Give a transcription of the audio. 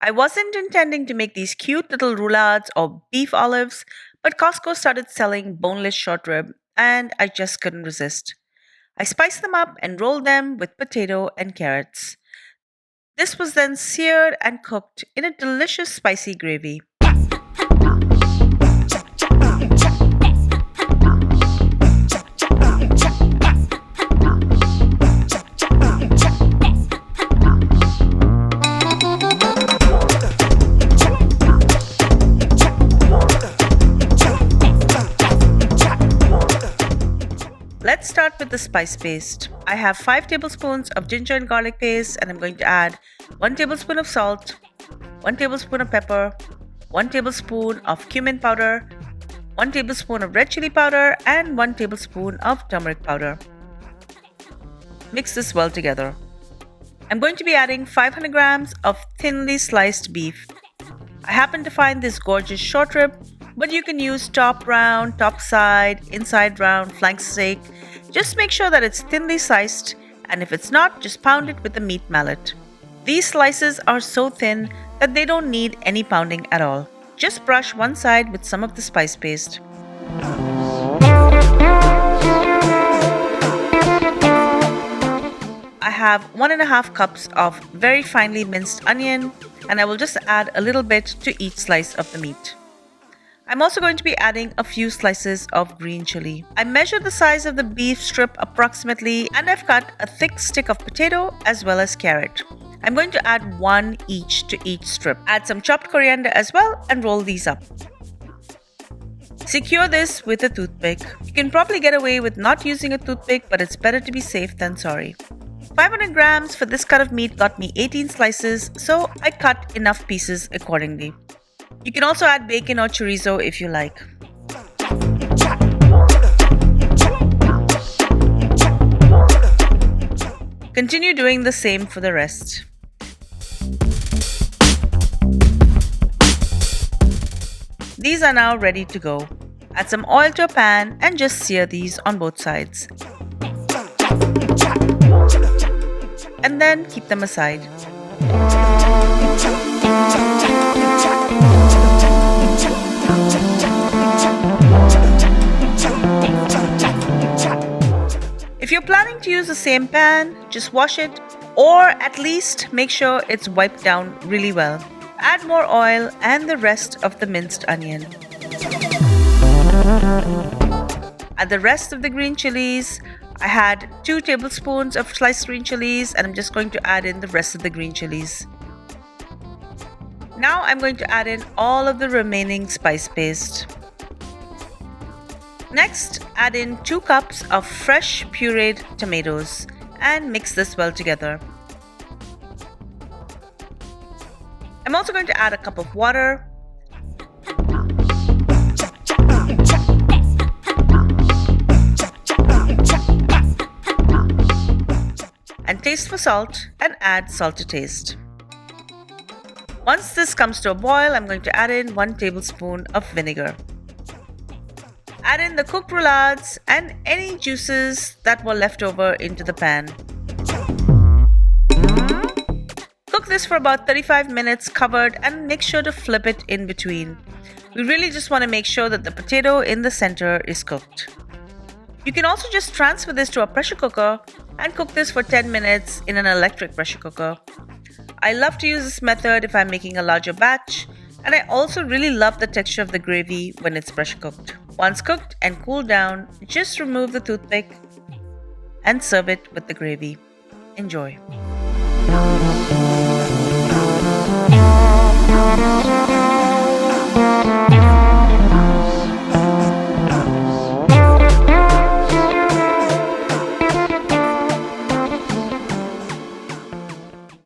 I wasn't intending to make these cute little roulades or beef olives, but Costco started selling boneless short rib and I just couldn't resist. I spiced them up and rolled them with potato and carrots. This was then seared and cooked in a delicious spicy gravy. Let's start with the spice paste. I have 5 tablespoons of ginger and garlic paste and I'm going to add 1 tablespoon of salt, 1 tablespoon of pepper, 1 tablespoon of cumin powder, 1 tablespoon of red chili powder and 1 tablespoon of turmeric powder. Mix this well together. I'm going to be adding 500 grams of thinly sliced beef. I happen to find this gorgeous short rib, but you can use top round, top side, inside round, flank steak. Just make sure that it's thinly sliced, and if it's not, just pound it with a meat mallet. These slices are so thin that they don't need any pounding at all. Just brush one side with some of the spice paste. I have 1.5 cups of very finely minced onion, and I will just add a little bit to each slice of the meat. I'm also going to be adding a few slices of green chili. I measured the size of the beef strip approximately and I've cut a thick stick of potato as well as carrot. I'm going to add 1 each to each strip. Add some chopped coriander as well and roll these up. Secure this with a toothpick. You can probably get away with not using a toothpick, but it's better to be safe than sorry. 500 grams for this cut of meat got me 18 slices, so I cut enough pieces accordingly. You can also add bacon or chorizo if you like. Continue doing the same for the rest. These are now ready to go. Add some oil to a pan and just sear these on both sides. And then keep them aside. If you're planning to use the same pan, just wash it or at least make sure it's wiped down really well. Add more oil and the rest of the minced onion. Add the rest of the green chilies. I had 2 tablespoons of sliced green chilies and I'm just going to add in the rest of the green chilies. Now I'm going to add in all of the remaining spice paste. Next, add in 2 cups of fresh pureed tomatoes and mix this well together. I'm also going to add a cup of water. And taste for salt and add salt to taste. Once this comes to a boil, I'm going to add in 1 tablespoon of vinegar. Add in the cooked roulades and any juices that were left over into the pan. Cook this for about 35 minutes covered and make sure to flip it in between. We really just want to make sure that the potato in the center is cooked. You can also just transfer this to a pressure cooker and cook this for 10 minutes in an electric pressure cooker. I love to use this method if I'm making a larger batch, and I also really love the texture of the gravy when it's pressure cooked. Once cooked and cooled down, just remove the toothpick and serve it with the gravy. Enjoy.